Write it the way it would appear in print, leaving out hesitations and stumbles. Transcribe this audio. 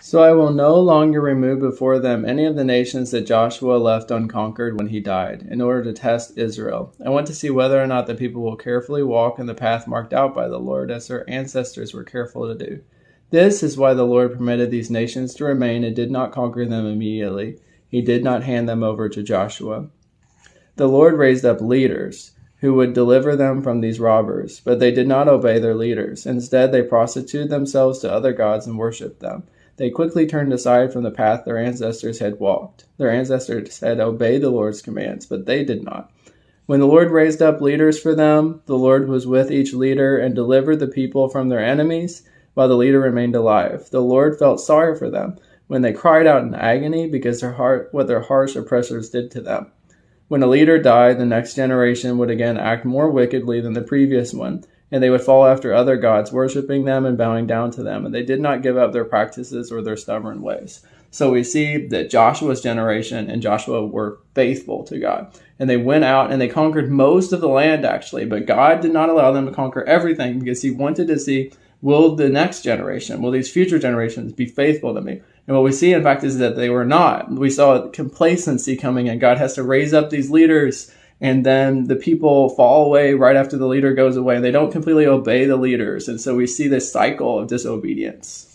So I will no longer remove before them any of the nations that Joshua left unconquered when he died, in order to test Israel. I want to see whether or not the people will carefully walk in the path marked out by the Lord, as their ancestors were careful to do. This is why the Lord permitted these nations to remain and did not conquer them immediately. He did not hand them over to Joshua. The Lord raised up leaders who would deliver them from these robbers, but they did not obey their leaders. Instead, they prostituted themselves to other gods and worshipped them. They quickly turned aside from the path their ancestors had walked. Their ancestors had obeyed the Lord's commands, but they did not. When the Lord raised up leaders for them, the Lord was with each leader and delivered the people from their enemies while the leader remained alive. The Lord felt sorry for them when they cried out in agony because what their harsh oppressors did to them. When a leader died, the next generation would again act more wickedly than the previous one, and they would fall after other gods, worshiping them and bowing down to them, and they did not give up their practices or their stubborn ways. So we see that Joshua's generation and Joshua were faithful to God, and they went out and they conquered most of the land, actually, but God did not allow them to conquer everything because he wanted to see, will the next generation, will these future generations be faithful to me? And what we see, in fact, is that they were not. We saw complacency coming, and God has to raise up these leaders, and then the people fall away right after the leader goes away. They don't completely obey the leaders, and so we see this cycle of disobedience.